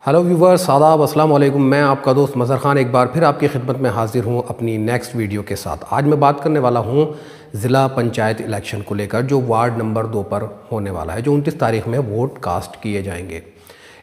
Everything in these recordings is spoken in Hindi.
हेलो व्यूवर्स, आदाब, अस्सलाम वालेकुम। मैं आपका दोस्त मज़हर ख़ान एक बार फिर आपकी खिदमत में हाजिर हूँ अपनी नेक्स्ट वीडियो के साथ। आज मैं बात करने वाला हूँ ज़िला पंचायत इलेक्शन को लेकर, जो वार्ड नंबर 2 पर होने वाला है, जो 29 तारीख में वोट कास्ट किए जाएंगे।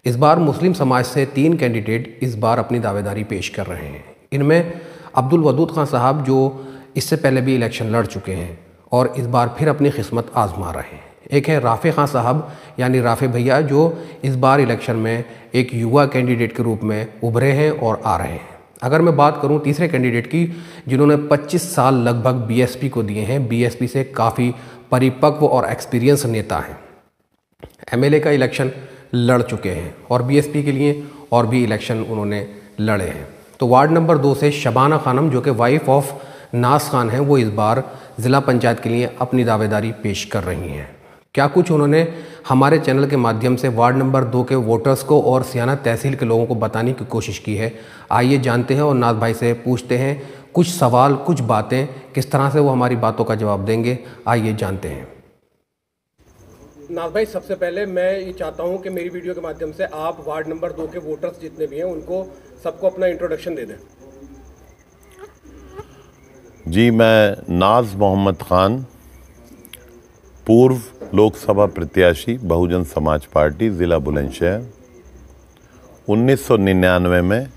इस बार मुस्लिम समाज से 3 कैंडिडेट इस बार अपनी दावेदारी पेश कर रहे हैं। इनमें अब्दुल वदूद खान साहब, जो इससे पहले भी इलेक्शन लड़ चुके हैं और इस बार फिर अपनी किस्मत आजमा रहे हैं। एक है राफ़े खान साहब, यानी राफ़े भैया, जो इस बार इलेक्शन में एक युवा कैंडिडेट के रूप में उभरे हैं और आ रहे हैं। अगर मैं बात करूं तीसरे कैंडिडेट की, जिन्होंने 25 साल लगभग बीएसपी को दिए हैं, बीएसपी से काफ़ी परिपक्व और एक्सपीरियंस नेता हैं, एमएलए का इलेक्शन लड़ चुके हैं और बीएसपी के लिए और भी इलेक्शन उन्होंने लड़े हैं। तो वार्ड नंबर 2 से शबाना खानम, जो कि वाइफ ऑफ नास खान हैं, वो इस बार ज़िला पंचायत के लिए अपनी दावेदारी पेश कर रही हैं। क्या कुछ उन्होंने हमारे चैनल के माध्यम से वार्ड नंबर 2 के वोटर्स को और सियाना तहसील के लोगों को बताने की कोशिश की है, आइए जानते हैं और नाज भाई से पूछते हैं कुछ सवाल, कुछ बातें, किस तरह से वो हमारी बातों का जवाब देंगे। आइए जानते हैं। नाज भाई, सबसे पहले मैं ये चाहता हूँ कि मेरी वीडियो के माध्यम से आप वार्ड नंबर 2 के वोटर्स जितने भी हैं उनको सबको अपना इंट्रोडक्शन दे दें। जी, मैं नाज मोहम्मद ख़ान, पूर्व लोकसभा प्रत्याशी बहुजन समाज पार्टी ज़िला बुलंदशहर। 1999 में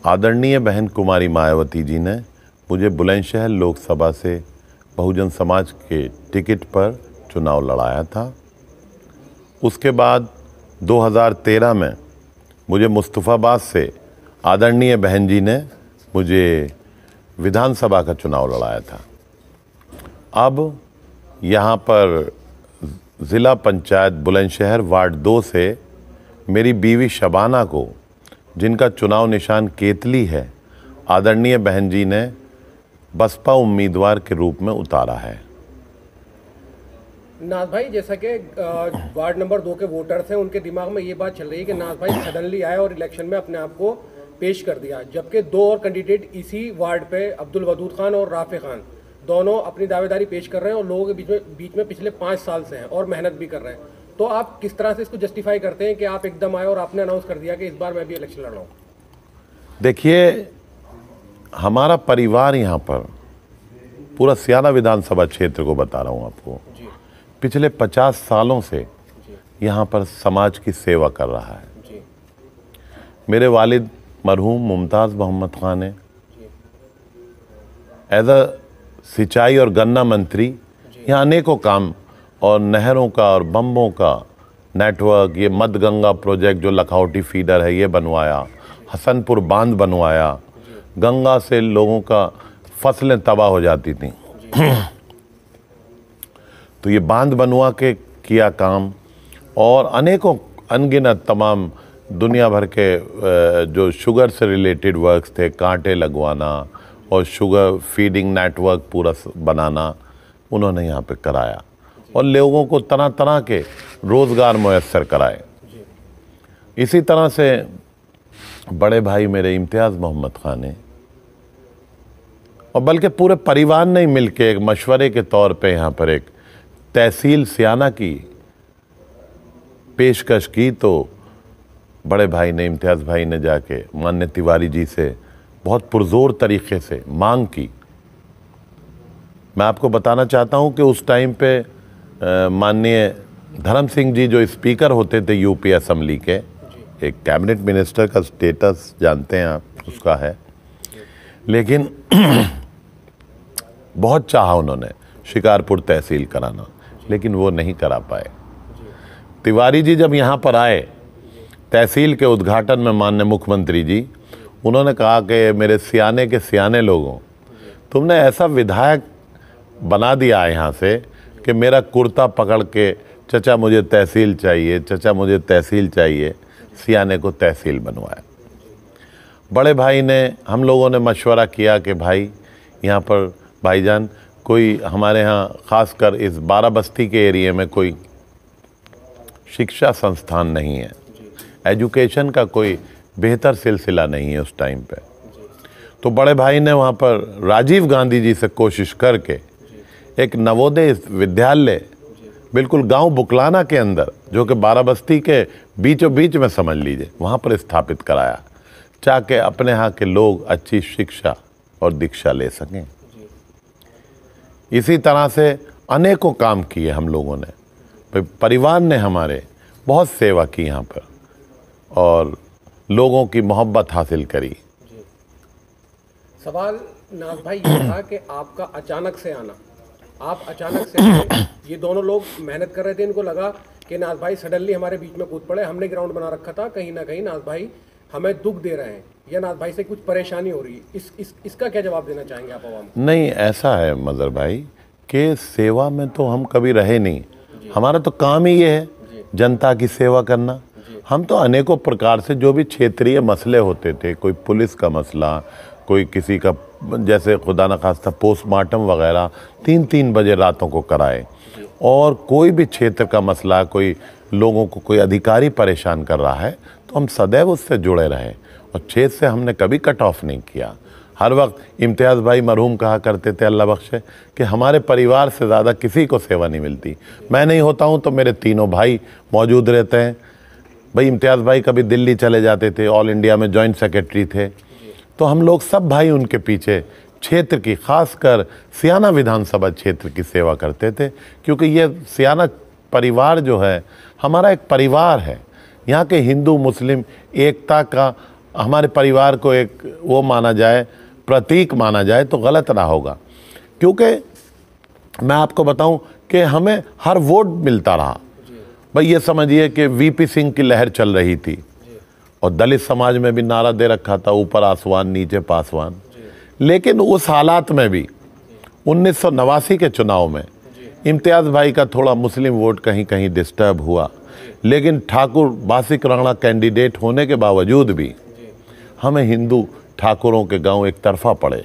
आदरणीय बहन कुमारी मायावती जी ने मुझे बुलंदशहर लोकसभा से बहुजन समाज के टिकट पर चुनाव लड़ाया था। उसके बाद 2013 में मुझे मुस्तफ़ाबाद से आदरणीय बहन जी ने मुझे विधानसभा का चुनाव लड़ाया था। अब यहाँ पर ज़िला पंचायत बुलंदशहर वार्ड 2 से मेरी बीवी शबाना को, जिनका चुनाव निशान केतली है, आदरणीय बहन जी ने बसपा उम्मीदवार के रूप में उतारा है। नाज भाई, जैसा कि वार्ड नंबर 2 के वोटर्स हैं, उनके दिमाग में ये बात चल रही है कि नाज भाई सडनली आए और इलेक्शन में अपने आप को पेश कर दिया, जबकि 2 और कैंडिडेट इसी वार्ड पे अब्दुल वदूद खान और राफ़े खान दोनों अपनी दावेदारी पेश कर रहे हैं और लोगों के बीच में पिछले 5 साल से हैं और मेहनत भी कर रहे हैं। तो आप किस तरह से इसको जस्टिफाई करते हैं कि आप एकदम आए और आपने अनाउंस कर दिया कि इस बार मैं भी इलेक्शन लड़ रहा हूँ? देखिए, हमारा परिवार यहाँ पर पूरा सियाना विधानसभा क्षेत्र को बता रहा हूँ आपको, पिछले 50 सालों से यहाँ पर समाज की सेवा कर रहा है। मेरे वालिद मरहूम मुमताज़ मोहम्मद ख़ान ने एज अ सिंचाई और गन्ना मंत्री यहाँ अनेकों काम और नहरों का और बम्बों का नेटवर्क, ये मध्य गंगा प्रोजेक्ट जो लखौटी फीडर है ये बनवाया, हसनपुर बांध बनवाया, गंगा से लोगों का फसलें तबाह हो जाती थी तो ये बांध बनवा के किया काम, और अनेकों अनगिनत तमाम दुनिया भर के जो शुगर से रिलेटेड वर्क्स थे, कांटे लगवाना और शुगर फीडिंग नेटवर्क पूरा बनाना, उन्होंने यहाँ पे कराया और लोगों को तरह तरह के रोज़गार मुयस्सर कराए। इसी तरह से बड़े भाई मेरे इम्तियाज़ मोहम्मद ख़ान ने, और बल्कि पूरे परिवार ने मिल के एक मशवरे के तौर पे यहाँ पर एक तहसील सियाना की पेशकश की, तो बड़े भाई ने, इम्तियाज़ भाई ने जाके माननीय तिवारी जी से बहुत पुरजोर तरीके से मांग की। मैं आपको बताना चाहता हूं कि उस टाइम पे माननीय धर्म सिंह जी जो स्पीकर होते थे यूपी असेंबली के, एक कैबिनेट मिनिस्टर का स्टेटस जानते हैं आप, उसका है, लेकिन बहुत चाहा उन्होंने शिकारपुर तहसील कराना, लेकिन वो नहीं करा पाए। तिवारी जी जब यहाँ पर आए तहसील के उद्घाटन में, माननीय मुख्यमंत्री जी, उन्होंने कहा कि मेरे सियाने के सियाने लोगों, तुमने ऐसा विधायक बना दिया है यहाँ से कि मेरा कुर्ता पकड़ के, चचा मुझे तहसील चाहिए, चचा मुझे तहसील चाहिए, सियाने को तहसील बनवाया। बड़े भाई ने, हम लोगों ने मशवरा किया कि भाई यहाँ पर भाईजान कोई हमारे यहाँ ख़ासकर इस 12 बस्ती के एरिया में कोई शिक्षा संस्थान नहीं है, एजुकेशन का कोई बेहतर सिलसिला नहीं है उस टाइम पे। तो बड़े भाई ने वहाँ पर राजीव गांधी जी से कोशिश करके एक नवोदय विद्यालय बिल्कुल गांव बुकलाना के अंदर, जो कि बाराबस्ती के बीचों बीच में समझ लीजिए, वहाँ पर स्थापित कराया, ताकि अपने यहाँ के लोग अच्छी शिक्षा और दीक्षा ले सकें। इसी तरह से अनेकों काम किए हम लोगों ने। परिवार ने हमारे बहुत सेवा की यहाँ पर और लोगों की मोहब्बत हासिल करी। सवाल नाज भाई ये था कि आपका अचानक से आना, आप अचानक से आए, ये दोनों लोग मेहनत कर रहे थे, इनको लगा कि नाज भाई सडनली हमारे बीच में कूद पड़े, हमने ग्राउंड बना रखा था, कहीं ना कहीं नाज भाई हमें दुख दे रहे हैं या नाज भाई से कुछ परेशानी हो रही है, इसका क्या जवाब देना चाहेंगे आप आवाम को? नहीं, ऐसा है मजहर भाई कि सेवा में तो हम कभी रहे नहीं, हमारा तो काम ही ये है जनता की सेवा करना। हम तो अनेकों प्रकार से जो भी क्षेत्रीय मसले होते थे, कोई पुलिस का मसला, कोई किसी का, जैसे खुदा न खास्ता पोस्टमार्टम वगैरह 3-3 बजे रातों को कराए, और कोई भी क्षेत्र का मसला, कोई लोगों को कोई अधिकारी परेशान कर रहा है तो हम सदैव उससे जुड़े रहे और क्षेत्र से हमने कभी कट ऑफ नहीं किया। हर वक्त इम्तियाज़ भाई मरहूम कहा करते थे, अल्लाह बख्शे, कि हमारे परिवार से ज़्यादा किसी को सेवा नहीं मिलती। मैं नहीं होता हूँ तो मेरे तीनों भाई मौजूद रहते हैं। भाई इम्तियाज़ भाई कभी दिल्ली चले जाते थे, ऑल इंडिया में जॉइंट सेक्रेटरी थे, तो हम लोग सब भाई उनके पीछे क्षेत्र की, खासकर सियाना विधानसभा क्षेत्र की सेवा करते थे, क्योंकि ये सियाना परिवार जो है हमारा एक परिवार है। यहाँ के हिंदू मुस्लिम एकता का हमारे परिवार को एक वो माना जाए, प्रतीक माना जाए तो गलत ना होगा। क्योंकि मैं आपको बताऊं कि हमें हर वोट मिलता रहा। भाई ये समझिए कि वीपी सिंह की लहर चल रही थी और दलित समाज में भी नारा दे रखा था, ऊपर आसमान नीचे पासवान। लेकिन उस हालात में भी 1989 के चुनाव में इम्तियाज़ भाई का थोड़ा मुस्लिम वोट कहीं कहीं डिस्टर्ब हुआ, लेकिन ठाकुर बासिक राणा कैंडिडेट होने के बावजूद भी हमें हिंदू ठाकुरों के गांव एक तरफा पड़े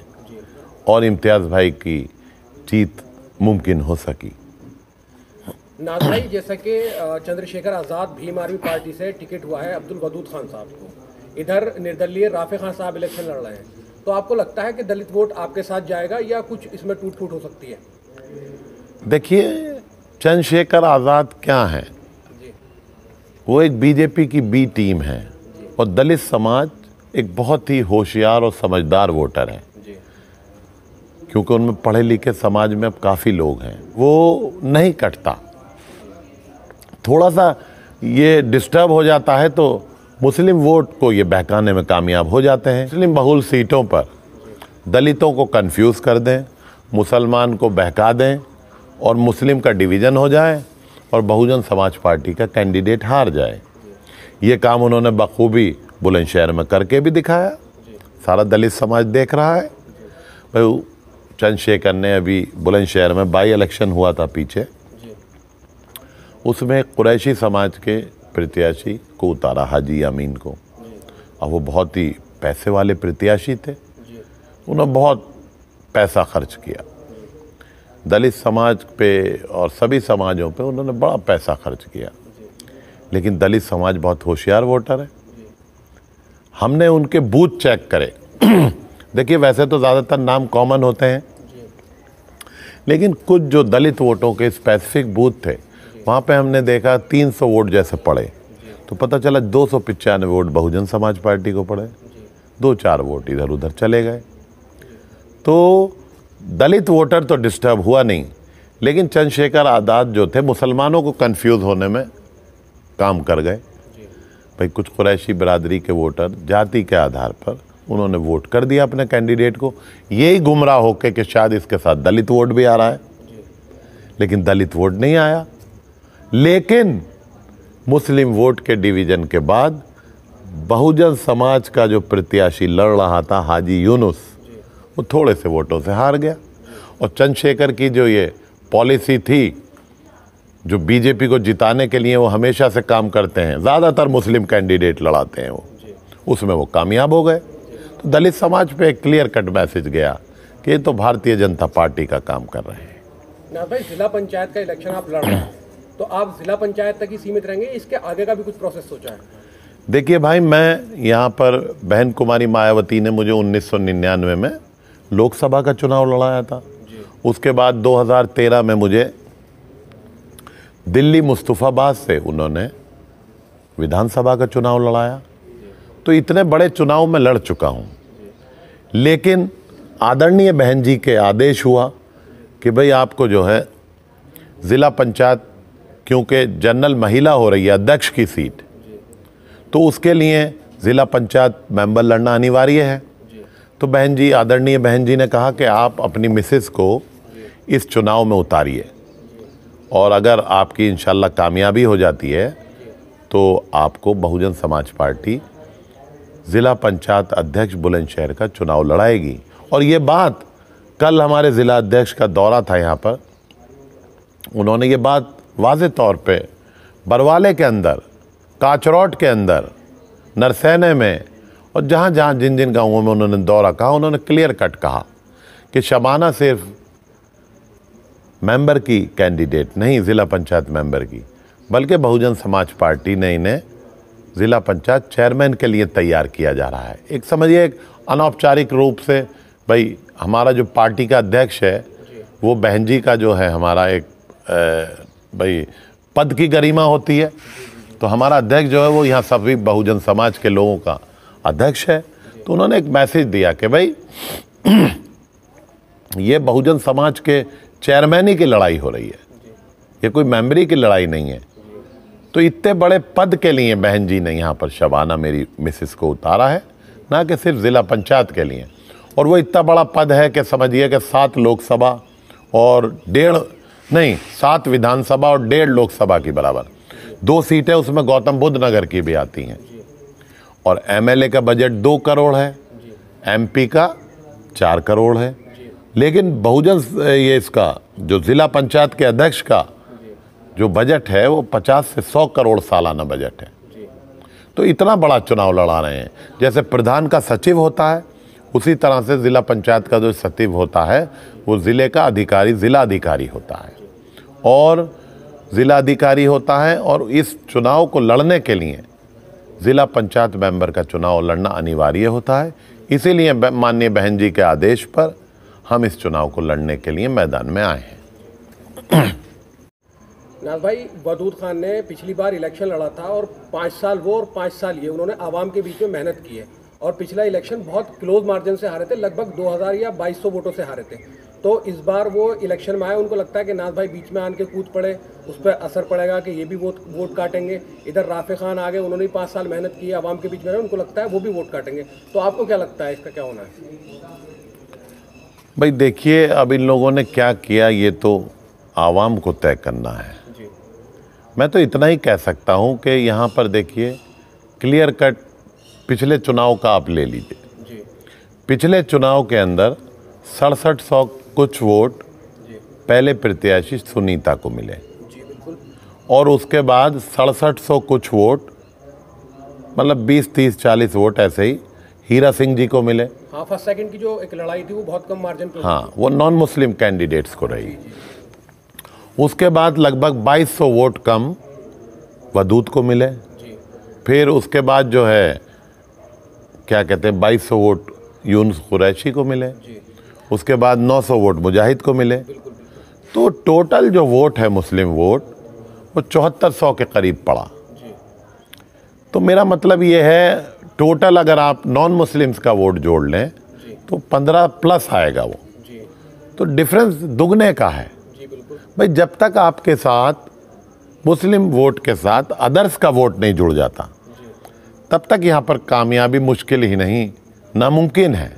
और इम्तियाज़ भाई की जीत मुमकिन हो सकी। नाज भाई, जैसा कि चंद्रशेखर आज़ाद भीम आर्मी पार्टी से टिकट हुआ है अब्दुल वदूद खान साहब को, इधर निर्दलीय राफे खान साहब इलेक्शन लड़ रहे हैं, तो आपको लगता है कि दलित वोट आपके साथ जाएगा या कुछ इसमें टूट फूट हो सकती है? देखिए, चंद्रशेखर आज़ाद क्या हैं, वो एक बीजेपी की बी टीम है और दलित समाज एक बहुत ही होशियार और समझदार वोटर है, क्योंकि उनमें पढ़े लिखे समाज में अब काफ़ी लोग हैं। वो नहीं कटता, थोड़ा सा ये डिस्टर्ब हो जाता है तो मुस्लिम वोट को ये बहकाने में कामयाब हो जाते हैं। मुस्लिम बहुल सीटों पर दलितों को कंफ्यूज कर दें, मुसलमान को बहका दें और मुस्लिम का डिवीज़न हो जाए और बहुजन समाज पार्टी का कैंडिडेट हार जाए। ये काम उन्होंने बखूबी बुलंदशहर में करके भी दिखाया, सारा दलित समाज देख रहा है। भाई चंद्रशेखर ने अभी बुलंदशहर में बाई इलेक्शन हुआ था पीछे, उसमें कुरैशी समाज के प्रत्याशी को उतारा, हाजी अमीन को, और वो बहुत ही पैसे वाले प्रत्याशी थे, उन्होंने बहुत पैसा खर्च किया दलित समाज पे और सभी समाजों पे, उन्होंने बड़ा पैसा खर्च किया। लेकिन दलित समाज बहुत होशियार वोटर है, हमने उनके बूथ चेक करे। देखिए, वैसे तो ज़्यादातर नाम कॉमन होते हैं, लेकिन कुछ जो दलित वोटों के स्पेसिफिक बूथ थे, वहाँ पे हमने देखा 300 वोट जैसे पड़े, तो पता चला 295 वोट बहुजन समाज पार्टी को पड़े, 2-4 वोट इधर उधर चले गए। तो दलित वोटर तो डिस्टर्ब हुआ नहीं, लेकिन चंद्रशेखर आज़ाद जो थे मुसलमानों को कंफ्यूज होने में काम कर गए। भाई कुछ कुरैशी बिरादरी के वोटर जाति के आधार पर उन्होंने वोट कर दिया अपने कैंडिडेट को, यही गुमराह होकर कि शायद इसके साथ दलित वोट भी आ रहा है, लेकिन दलित वोट नहीं आया। लेकिन मुस्लिम वोट के डिवीज़न के बाद बहुजन समाज का जो प्रत्याशी लड़ रहा था हाजी यूनुस, वो थोड़े से वोटों से हार गया। और चंद्रशेखर की जो ये पॉलिसी थी, जो बीजेपी को जिताने के लिए वो हमेशा से काम करते हैं, ज़्यादातर मुस्लिम कैंडिडेट लड़ाते हैं, वो उसमें वो कामयाब हो गए। तो दलित समाज पे एक क्लियर कट मैसेज गया कि ये तो भारतीय जनता पार्टी का काम कर रहे हैं। ना भाई, जिला पंचायत का इलेक्शन आप लड़ रहे हैं, तो आप जिला पंचायत तक ही सीमित रहेंगे, इसके आगे का भी कुछ प्रोसेस सोचा है? देखिए भाई, मैं यहाँ पर बहन कुमारी मायावती ने मुझे 1999 में लोकसभा का चुनाव लड़ाया था, उसके बाद 2013 में मुझे दिल्ली मुस्तफ़ाबाद से उन्होंने विधानसभा का चुनाव लड़ाया। तो इतने बड़े चुनाव में लड़ चुका हूँ, लेकिन आदरणीय बहन जी के आदेश हुआ कि भाई आपको जो है ज़िला पंचायत, क्योंकि जनरल महिला हो रही है अध्यक्ष की सीट, तो उसके लिए ज़िला पंचायत मेंबर लड़ना अनिवार्य है। तो बहन जी, आदरणीय बहन जी ने कहा कि आप अपनी मिसेस को इस चुनाव में उतारिए, और अगर आपकी इंशाल्लाह कामयाबी हो जाती है तो आपको बहुजन समाज पार्टी ज़िला पंचायत अध्यक्ष बुलंदशहर का चुनाव लड़ाएगी। और ये बात कल हमारे ज़िला अध्यक्ष का दौरा था यहाँ पर, उन्होंने ये बात वाज़े तौर पे बरवाले के अंदर, काचरौट के अंदर, नरसैने में और जहाँ जहाँ जिन जिन गाँवों में उन्होंने दौरा कहा, उन्होंने क्लियर कट कहा कि शबाना सिर्फ मेंबर की कैंडिडेट नहीं, ज़िला पंचायत मेंबर की, बल्कि बहुजन समाज पार्टी ने इन्हें ज़िला पंचायत चेयरमैन के लिए तैयार किया जा रहा है। एक समझिए, एक अनौपचारिक रूप से भाई हमारा जो पार्टी का अध्यक्ष है वो बहन जी का जो है हमारा एक भाई पद की गरिमा होती है, तो हमारा अध्यक्ष जो है वो यहाँ सभी बहुजन समाज के लोगों का अध्यक्ष है। तो उन्होंने एक मैसेज दिया कि भाई ये बहुजन समाज के चेयरमैन की लड़ाई हो रही है, ये कोई मेंबरी की लड़ाई नहीं है। तो इतने बड़े पद के लिए बहन जी ने यहाँ पर शबाना मेरी मिसेस को उतारा है, ना कि सिर्फ ज़िला पंचायत के लिए। और वो इतना बड़ा पद है कि समझिए कि 7 लोकसभा और 7 विधानसभा और 1.5 लोकसभा की बराबर 2 सीटें उसमें गौतम बुद्ध नगर की भी आती हैं। और एमएलए का बजट 2 करोड़ है, एमपी का 4 करोड़ है, लेकिन बहुजन ये इसका जो ज़िला पंचायत के अध्यक्ष का जो बजट है वो 50 से 100 करोड़ सालाना बजट है। तो इतना बड़ा चुनाव लड़ा रहे हैं। जैसे प्रधान का सचिव होता है, उसी तरह से ज़िला पंचायत का जो सचिव होता है वो ज़िले का अधिकारी ज़िला अधिकारी होता है, और ज़िला अधिकारी होता है। और इस चुनाव को लड़ने के लिए ज़िला पंचायत मेंबर का चुनाव लड़ना अनिवार्य होता है। इसीलिए माननीय बहन जी के आदेश पर हम इस चुनाव को लड़ने के लिए मैदान में आए हैं। नाज भाई, वदूद खान ने पिछली बार इलेक्शन लड़ा था और 5 साल वो और 5 साल ये, उन्होंने आवाम के बीच में मेहनत की है, और पिछला इलेक्शन बहुत क्लोज मार्जिन से हारे थे, लगभग 2000 या 2200 वोटों से हारे थे। तो इस बार वो इलेक्शन में आए, उनको लगता है कि नाज भाई बीच में आन के कूद पड़े, उस पर असर पड़ेगा कि ये भी वोट काटेंगे। इधर राफे खान आ गए, उन्होंने 5 साल मेहनत की, आवाम के बीच में रहे, उनको लगता है वो भी वोट काटेंगे। तो आपको क्या लगता है इसका क्या होना है? भाई देखिए, अब इन लोगों ने क्या किया ये तो आवाम को तय करना है। मैं तो इतना ही कह सकता हूं कि यहाँ पर देखिए, क्लियर कट पिछले चुनाव का आप ले लीजिए। पिछले चुनाव के अंदर 6700 कुछ वोट पहले प्रत्याशी सुनीता को मिले, और उसके बाद 6700 कुछ वोट, मतलब 20, 30, 40 वोट ऐसे ही हीरा सिंह जी को मिले। हाँ, फर्स्ट सेकंड की जो एक लड़ाई थी वो बहुत कम मार्जिन पे, हाँ, वो नॉन मुस्लिम कैंडिडेट्स को रही। उसके बाद लगभग 2200 वोट कम वदूद को मिले। फिर उसके बाद जो है क्या कहते हैं 2200 वोट यूनुस कुरैशी को मिले। उसके बाद 900 वोट मुजाहिद को मिले। तो टोटल जो वोट है मुस्लिम वोट वो 7400 के करीब पड़ा। तो मेरा मतलब ये है, टोटल अगर आप नॉन मुस्लिम्स का वोट जोड़ लें तो 15 प्लस आएगा वो। तो डिफरेंस दुगने का है। भाई जब तक आपके साथ मुस्लिम वोट के साथ अदर्स का वोट नहीं जुड़ जाता, तब तक यहाँ पर कामयाबी मुश्किल ही नहीं, नामुमकिन है।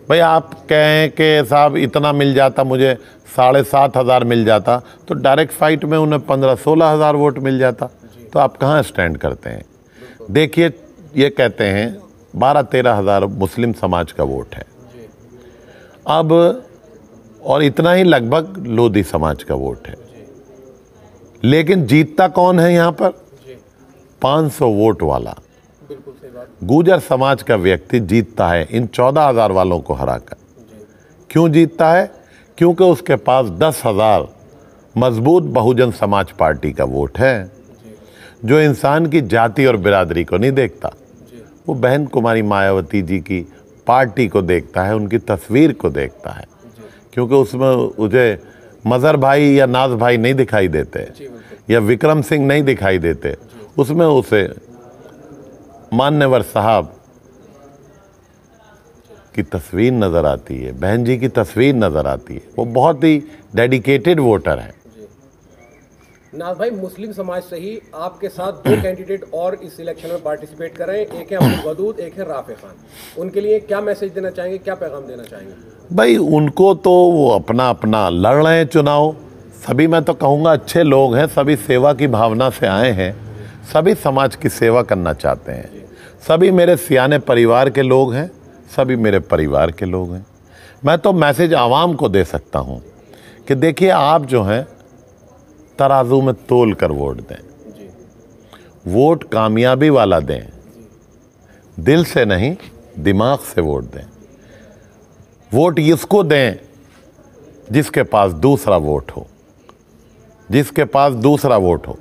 भाई आप कहें कि साहब इतना मिल जाता, मुझे 7500 मिल जाता, तो डायरेक्ट फाइट में उन्हें 15-16 हज़ार वोट मिल जाता, तो आप कहाँ स्टैंड करते हैं? देखिए, ये कहते हैं 12-13 हज़ार मुस्लिम समाज का वोट है अब, और इतना ही लगभग लोधी समाज का वोट है। लेकिन जीतता कौन है यहाँ पर? 500 वोट वाला गुजर समाज का व्यक्ति जीतता है इन 14,000 वालों को हराकर। क्यों जीतता है? क्योंकि उसके पास 10,000 मजबूत बहुजन समाज पार्टी का वोट है, जो इंसान की जाति और बिरादरी को नहीं देखता। वो बहन कुमारी मायावती जी की पार्टी को देखता है, उनकी तस्वीर को देखता है, क्योंकि उसमें मुझे मजहर भाई या नाज भाई नहीं दिखाई देते, या विक्रम सिंह नहीं दिखाई देते, उसमें उसे मान्यवर साहब की तस्वीर नज़र आती है, बहन जी की तस्वीर नज़र आती है। वो बहुत ही डेडिकेटेड वोटर है। नाज भाई, मुस्लिम समाज से ही आपके साथ दो कैंडिडेट और इस इलेक्शन में पार्टिसिपेट कर रहे हैं, एक है अब्दुल वदूद, एक है राफे खान। उनके लिए क्या मैसेज देना चाहेंगे, क्या पैगाम देना चाहेंगे? भाई उनको तो वो अपना अपना लड़ रहे हैं चुनाव। सभी मैं तो कहूँगा अच्छे लोग हैं, सभी सेवा की भावना से आए हैं, सभी समाज की सेवा करना चाहते हैं, सभी मेरे सियाने परिवार के लोग हैं, सभी मेरे परिवार के लोग हैं। मैं तो मैसेज आवाम को दे सकता हूँ कि देखिए, आप जो हैं तराजू में तोल कर वोट दें, वोट कामयाबी वाला दें, दिल से नहीं दिमाग से वोट दें। वोट इसको दें जिसके पास दूसरा वोट हो, जिसके पास दूसरा वोट हो।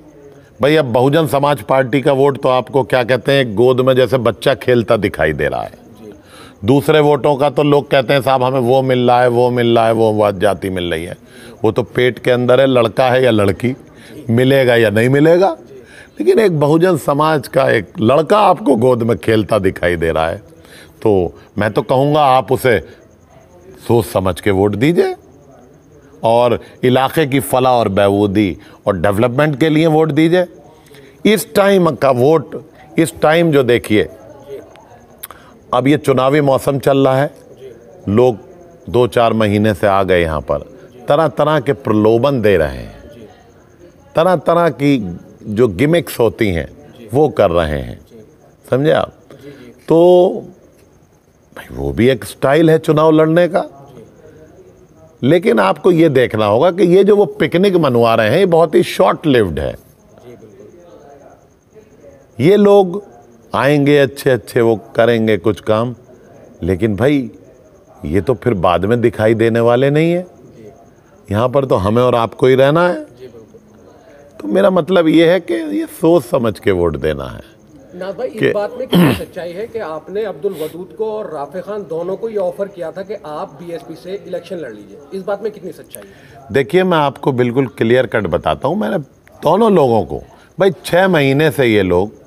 भाई अब बहुजन समाज पार्टी का वोट तो आपको क्या कहते हैं, गोद में जैसे बच्चा खेलता दिखाई दे रहा है। दूसरे वोटों का तो लोग कहते हैं साहब हमें वो मिल रहा है, वो मिल रहा है, वो जाति मिल रही है। वो तो पेट के अंदर है, लड़का है या लड़की, मिलेगा या नहीं मिलेगा। लेकिन एक बहुजन समाज का एक लड़का आपको गोद में खेलता दिखाई दे रहा है, तो मैं तो कहूँगा आप उसे सोच समझ के वोट दीजिए और इलाके की फलाह और बहबूदी और डेवलपमेंट के लिए वोट दीजिए। इस टाइम का वोट, इस टाइम जो देखिए, अब ये चुनावी मौसम चल रहा है, लोग 2-4 महीने से आ गए यहाँ पर, तरह तरह के प्रलोभन दे रहे हैं, तरह तरह की जो गिमिक्स होती हैं वो कर रहे हैं, समझे आप। तो भाई वो भी एक स्टाइल है चुनाव लड़ने का। लेकिन आपको ये देखना होगा कि ये जो वो पिकनिक मनवा रहे हैं ये बहुत ही शॉर्ट लिव्ड है। ये लोग आएंगे अच्छे अच्छे, वो करेंगे कुछ काम, लेकिन भाई ये तो फिर बाद में दिखाई देने वाले नहीं है। यहाँ पर तो हमें और आपको ही रहना है। तो मेरा मतलब ये है कि ये सोच समझ के वोट देना है। नाज भाई, इस बात में कितनी सच्चाई है कि आपने अब्दुल वदूद को और राफे खान दोनों को ये ऑफर किया था कि आप बीएसपी से इलेक्शन लड़ लीजिए? इस बात में कितनी सच्चाई है? देखिए, मैं आपको बिल्कुल क्लियर कट बताता हूँ। मैंने दोनों लोगों को, भाई 6 महीने से ये लोग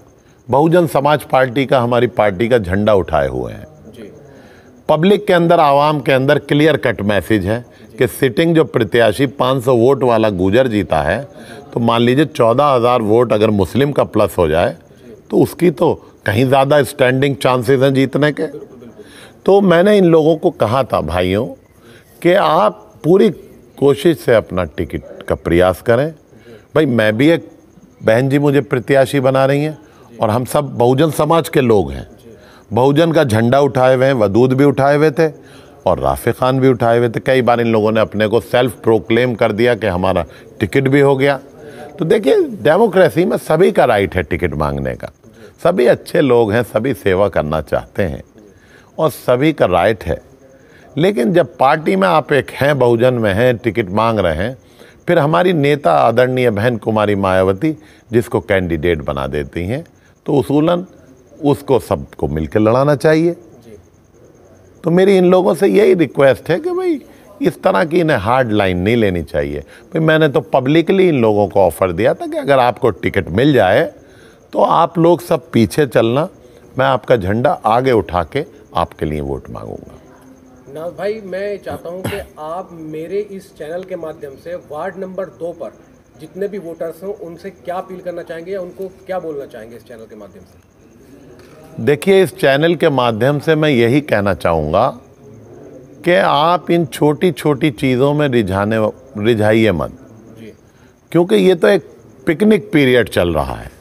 बहुजन समाज पार्टी का, हमारी पार्टी का झंडा उठाए हुए हैं। पब्लिक के अंदर, आवाम के अंदर क्लियर कट मैसेज है कि सिटिंग जो प्रत्याशी 500 वोट वाला गुजर जीता है, तो मान लीजिए 14,000 वोट अगर मुस्लिम का प्लस हो जाए तो उसकी तो कहीं ज़्यादा स्टैंडिंग चांसेस हैं जीतने के। तो मैंने इन लोगों को कहा था भाइयों कि आप पूरी कोशिश से अपना टिकट का प्रयास करें। भाई मैं भी, एक बहन जी मुझे प्रत्याशी बना रही हैं और हम सब बहुजन समाज के लोग हैं। बहुजन का झंडा उठाए हुए हैं, वदूद भी उठाए हुए थे और राफे खान भी उठाए हुए थे। कई बार इन लोगों ने अपने को सेल्फ प्रोक्लेम कर दिया कि हमारा टिकट भी हो गया। तो देखिए, डेमोक्रेसी में सभी का राइट है टिकट मांगने का। सभी अच्छे लोग हैं, सभी सेवा करना चाहते हैं और सभी का राइट है। लेकिन जब पार्टी में आप एक हैं, बहुजन में हैं, टिकट मांग रहे हैं, फिर हमारी नेता आदरणीय बहन कुमारी मायावती जिसको कैंडिडेट बना देती हैं, तो उसूलन उसको सबको मिलकर लड़ाना चाहिए। तो मेरी इन लोगों से यही रिक्वेस्ट है कि भाई इस तरह की इन्हें हार्ड लाइन नहीं लेनी चाहिए। भाई मैंने तो पब्लिकली इन लोगों को ऑफर दिया था कि अगर आपको टिकट मिल जाए तो आप लोग सब पीछे चलना, मैं आपका झंडा आगे उठा के आपके लिए वोट मांगूंगा। नाज भाई, मैं चाहता हूं कि आप मेरे इस चैनल के माध्यम से वार्ड नंबर 2 पर जितने भी वोटर्स हों उनसे क्या अपील करना चाहेंगे या उनको क्या बोलना चाहेंगे इस चैनल के माध्यम से? देखिए, इस चैनल के माध्यम से मैं यही कहना चाहूँगा कि आप इन छोटी छोटी चीज़ों में रिझाइए मत, क्योंकि ये तो एक पिकनिक पीरियड चल रहा है।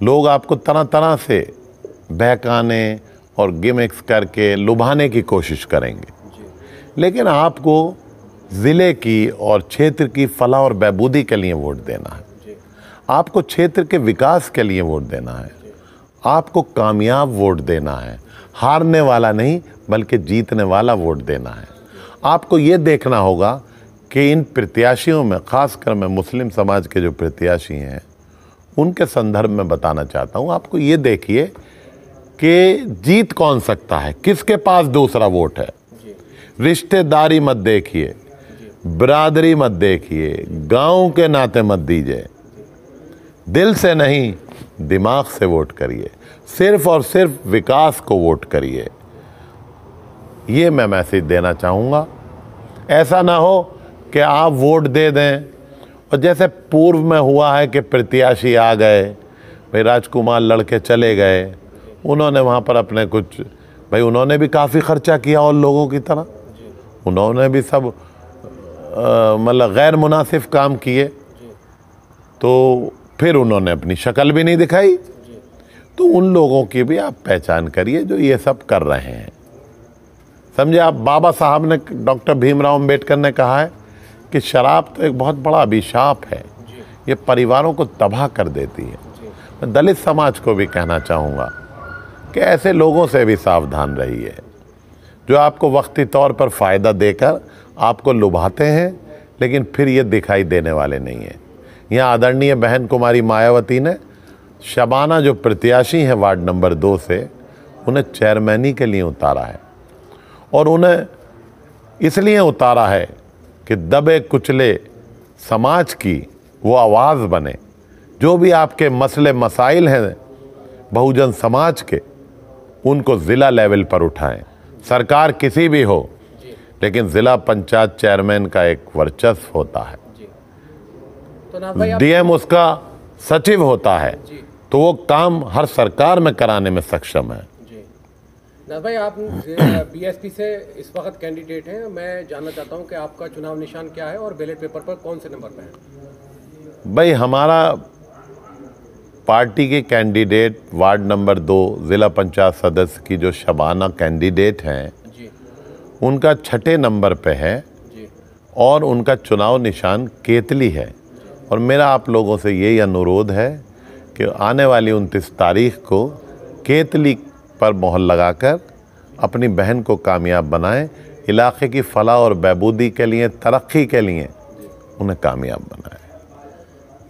लोग आपको तरह तरह से बहकाने और गिमिक्स करके लुभाने की कोशिश करेंगे, लेकिन आपको ज़िले की और क्षेत्र की फलाह और बहबूदी के लिए वोट देना है। आपको क्षेत्र के विकास के लिए वोट देना है। आपको कामयाब वोट देना है, हारने वाला नहीं बल्कि जीतने वाला वोट देना है। आपको ये देखना होगा कि इन प्रत्याशियों में, ख़ासकर मैं मुस्लिम समाज के जो प्रत्याशी हैं उनके संदर्भ में बताना चाहता हूँ। आपको ये देखिए कि जीत कौन सकता है, किसके पास दूसरा वोट है। रिश्तेदारी मत देखिए, बिरादरी मत देखिए, गांव के नाते मत दीजिए, दिल से नहीं दिमाग से वोट करिए, सिर्फ और सिर्फ विकास को वोट करिए। ये मैं मैसेज देना चाहूँगा। ऐसा ना हो कि आप वोट दे दें और जैसे पूर्व में हुआ है कि प्रत्याशी आ गए, भाई राजकुमार लड़के चले गए, उन्होंने वहाँ पर अपने कुछ, भाई उन्होंने भी काफ़ी खर्चा किया और लोगों की तरह, उन्होंने भी सब मतलब गैर मुनासिब काम किए, तो फिर उन्होंने अपनी शक्ल भी नहीं दिखाई। तो उन लोगों की भी आप पहचान करिए जो ये सब कर रहे हैं। समझे आप, बाबा साहब ने, डॉक्टर भीमराव अंबेडकर ने कहा है कि शराब तो एक बहुत बड़ा अभिशाप है, ये परिवारों को तबाह कर देती है। मैं दलित समाज को भी कहना चाहूँगा कि ऐसे लोगों से भी सावधान रहिए जो आपको वक्ती तौर पर फ़ायदा देकर आपको लुभाते हैं, लेकिन फिर ये दिखाई देने वाले नहीं हैं। यहाँ आदरणीय बहन कुमारी मायावती ने शबाना जो प्रत्याशी हैं वार्ड नंबर 2 से, उन्हें चेयरमैनी के लिए उतारा है, और उन्हें इसलिए उतारा है कि दबे कुचले समाज की वो आवाज़ बने। जो भी आपके मसले मसाइल हैं बहुजन समाज के, उनको ज़िला लेवल पर उठाएं। सरकार किसी भी हो, लेकिन ज़िला पंचायत चेयरमैन का एक वर्चस्व होता है, डीएम उसका सचिव होता है, तो वो काम हर सरकार में कराने में सक्षम है। नाज भाई, आप बीएसपी से इस वक्त कैंडिडेट हैं। मैं जानना चाहता हूं कि आपका चुनाव निशान क्या है और बैलेट पेपर पर कौन से नंबर पर है? भाई हमारा पार्टी के कैंडिडेट वार्ड नंबर 2 ज़िला पंचायत सदस्य की जो शबाना कैंडिडेट हैं, उनका 6 नंबर पे है और उनका चुनाव निशान केतली है। और मेरा आप लोगों से यही अनुरोध है कि आने वाली 29 तारीख को केतली पर मोहर लगाकर अपनी बहन को कामयाब बनाएं। इलाके की फलाह और बहबूदी के लिए, तरक्की के लिए उन्हें कामयाब बनाएं।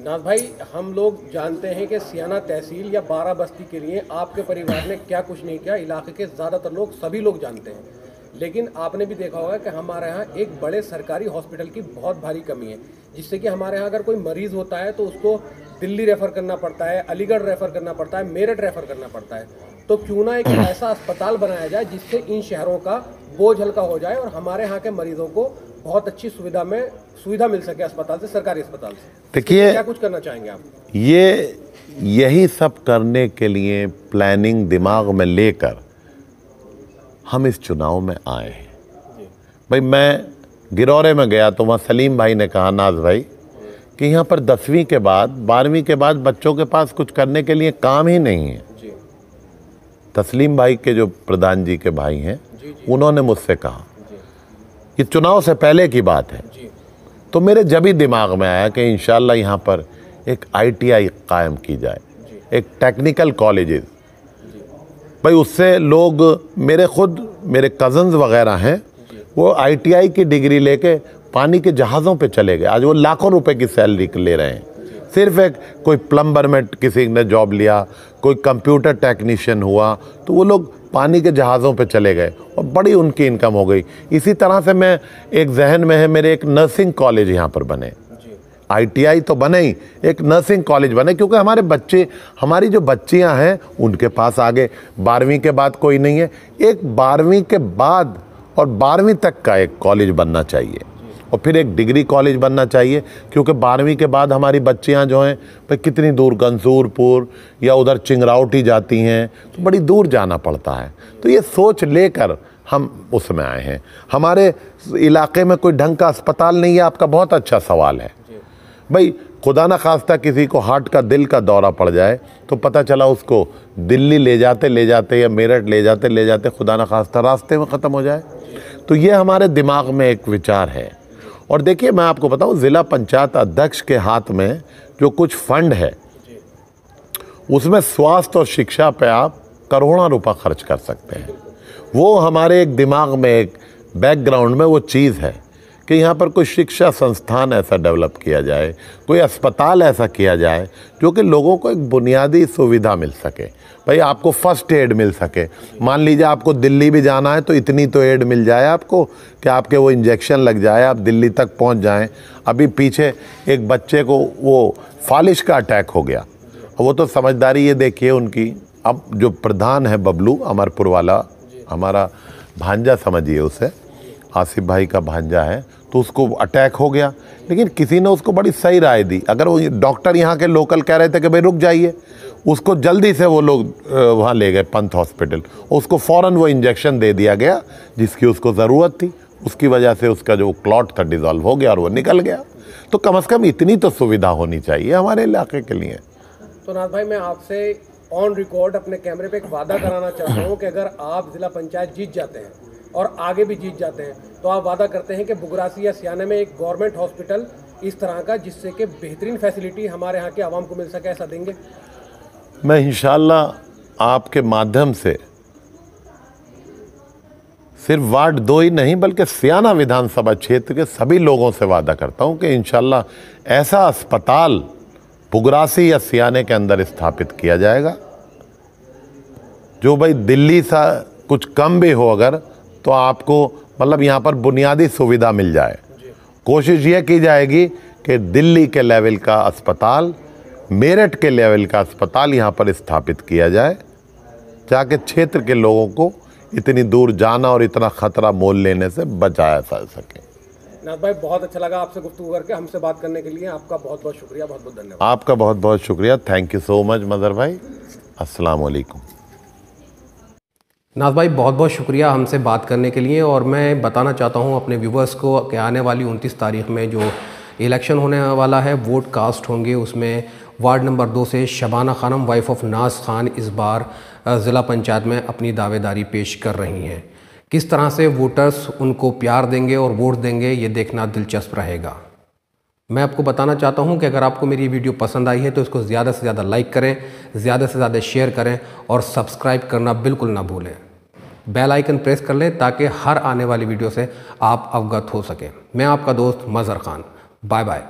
नाज भाई, हम लोग जानते हैं कि सियाना तहसील या 12 बस्ती के लिए आपके परिवार ने क्या कुछ नहीं किया, इलाके के ज़्यादातर लोग, सभी लोग जानते हैं। लेकिन आपने भी देखा होगा कि हमारे यहाँ एक बड़े सरकारी हॉस्पिटल की बहुत भारी कमी है, जिससे कि हमारे यहाँ अगर कोई मरीज़ होता है तो उसको दिल्ली रेफ़र करना पड़ता है, अलीगढ़ रेफ़र करना पड़ता है, मेरठ रेफ़र करना पड़ता है। तो क्यों ना एक ऐसा अस्पताल बनाया जाए जिससे इन शहरों का बोझ हल्का हो जाए और हमारे यहाँ के मरीजों को बहुत अच्छी सुविधा मिल सके अस्पताल से, सरकारी अस्पताल से। देखिए, क्या कुछ करना चाहेंगे आप? यही सब करने के लिए प्लानिंग दिमाग में लेकर हम इस चुनाव में आए हैं। भाई मैं गिरौरे में गया तो वहाँ सलीम भाई ने कहा, नाज भाई, कि यहाँ पर 10वीं के बाद 12वीं के बाद बच्चों के पास कुछ करने के लिए काम ही नहीं है। तस्लीम भाई के जो प्रधान जी के भाई हैं, उन्होंने मुझसे कहा, ये चुनाव से पहले की बात है, तो मेरे जब ही दिमाग में आया कि इंशाल्लाह यहाँ पर एक ITI कायम की जाए, एक टेक्निकल कॉलेजेस। भाई उससे लोग, मेरे कज़न्स वगैरह हैं, वो ITI की डिग्री लेके पानी के जहाज़ों पे चले गए। आज वो लाखों रुपए की सैलरी ले रहे हैं। सिर्फ एक कोई प्लम्बर में किसी ने जॉब लिया, कोई कंप्यूटर टेक्नीशियन हुआ, तो वो लोग पानी के जहाज़ों पे चले गए और बड़ी उनकी इनकम हो गई। इसी तरह से मैं एक जहन में है, मेरे एक नर्सिंग कॉलेज यहाँ पर बने, ITI तो बने ही, एक नर्सिंग कॉलेज बने, क्योंकि हमारे बच्चे, हमारी जो बच्चियाँ हैं, उनके पास आगे 12वीं के बाद कोई नहीं है। एक 12वीं के बाद और 12वीं तक का एक कॉलेज बनना चाहिए और फिर एक डिग्री कॉलेज बनना चाहिए, क्योंकि 12वीं के बाद हमारी बच्चियां जो हैं, भाई कितनी दूर, गंसूरपुर या उधर चिंगरावटी जाती हैं, तो बड़ी दूर जाना पड़ता है। तो ये सोच लेकर हम उसमें आए हैं। हमारे इलाके में कोई ढंग का अस्पताल नहीं है। आपका बहुत अच्छा सवाल है। भाई खुदा न खास्ता किसी को हार्ट का, दिल का दौरा पड़ जाए तो पता चला उसको दिल्ली ले जाते या मेरठ ले जाते खुदा न खास्ता रास्ते में ख़त्म हो जाए। तो ये हमारे दिमाग में एक विचार है। और देखिए, मैं आपको बताऊं, ज़िला पंचायत अध्यक्ष के हाथ में जो कुछ फंड है, उसमें स्वास्थ्य और शिक्षा पे आप करोड़ों रुपए खर्च कर सकते हैं। वो हमारे एक दिमाग में, एक बैकग्राउंड में वो चीज़ है कि यहाँ पर कोई शिक्षा संस्थान ऐसा डेवलप किया जाए, कोई अस्पताल ऐसा किया जाए जो कि लोगों को एक बुनियादी सुविधा मिल सके। भाई आपको फर्स्ट एड मिल सके। मान लीजिए आपको दिल्ली भी जाना है तो इतनी तो एड मिल जाए आपको कि आपके वो इंजेक्शन लग जाए, आप दिल्ली तक पहुंच जाएं। अभी पीछे एक बच्चे को वो फालिश का अटैक हो गया, वो तो समझदारी ये देखिए उनकी। अब जो प्रधान है बबलू अमरपुर वाला, हमारा भांजा समझिए उसे, आसिफ भाई का भांजा है, तो उसको अटैक हो गया, लेकिन किसी ने उसको बड़ी सही राय दी। अगर वो डॉक्टर यहाँ के लोकल कह रहे थे कि भाई रुक जाइए, उसको जल्दी से वो लोग वहाँ ले गए पंत हॉस्पिटल, उसको फ़ौरन वो इंजेक्शन दे दिया गया जिसकी उसको ज़रूरत थी। उसकी वजह से उसका जो क्लॉट था डिज़ोल्व हो गया और वो निकल गया। तो कम से कम इतनी तो सुविधा होनी चाहिए हमारे इलाके के लिए। तो नाथ भाई, मैं आपसे ऑन रिकॉर्ड अपने कैमरे पे एक वादा कराना चाहता हूँ कि अगर आप जिला पंचायत जीत जाते हैं और आगे भी जीत जाते हैं तो आप वादा करते हैं कि बुगरासी या सियाने में एक गवर्नमेंट हॉस्पिटल इस तरह का जिससे कि बेहतरीन फैसिलिटी हमारे यहाँ के आवाम को मिल सके, ऐसा देंगे? मैं इंशाल्लाह आपके माध्यम से सिर्फ वार्ड 2 ही नहीं बल्कि सियाना विधानसभा क्षेत्र के सभी लोगों से वादा करता हूं कि इंशाल्लाह ऐसा अस्पताल बुगरासी या सियाने के अंदर स्थापित किया जाएगा जो भाई दिल्ली सा कुछ कम भी हो अगर, तो आपको मतलब यहाँ पर बुनियादी सुविधा मिल जाए। कोशिश ये की जाएगी कि दिल्ली के लेवल का अस्पताल, मेरठ के लेवल का अस्पताल यहाँ पर स्थापित किया जाए, ताकि क्षेत्र के लोगों को इतनी दूर जाना और इतना खतरा मोल लेने से बचाया जा सके। नाथ भाई, बहुत अच्छा लगा आपसे गुफ्तगू करके, हमसे बात करने के लिए आपका बहुत बहुत शुक्रिया, बहुत बहुत धन्यवाद। आपका बहुत बहुत शुक्रिया, thank you so much mother भाई। अस्सलाम वालेकुम। नाथ भाई, बहुत बहुत शुक्रिया हमसे बात करने के लिए। और मैं बताना चाहता हूँ अपने व्यूवर्स को कि आने वाली 29 तारीख में जो इलेक्शन होने वाला है, वोट कास्ट होंगे, उसमें वार्ड नंबर 2 से शबाना खानम वाइफ ऑफ नाज खान इस बार ज़िला पंचायत में अपनी दावेदारी पेश कर रही हैं। किस तरह से वोटर्स उनको प्यार देंगे और वोट देंगे, ये देखना दिलचस्प रहेगा। मैं आपको बताना चाहता हूं कि अगर आपको मेरी वीडियो पसंद आई है तो इसको ज़्यादा से ज़्यादा लाइक करें, ज़्यादा से ज़्यादा शेयर करें और सब्सक्राइब करना बिल्कुल ना भूलें। बेल आइकन प्रेस कर लें ताकि हर आने वाली वीडियो से आप अवगत हो सकें। मैं आपका दोस्त मज़हर खान, बाय बाय।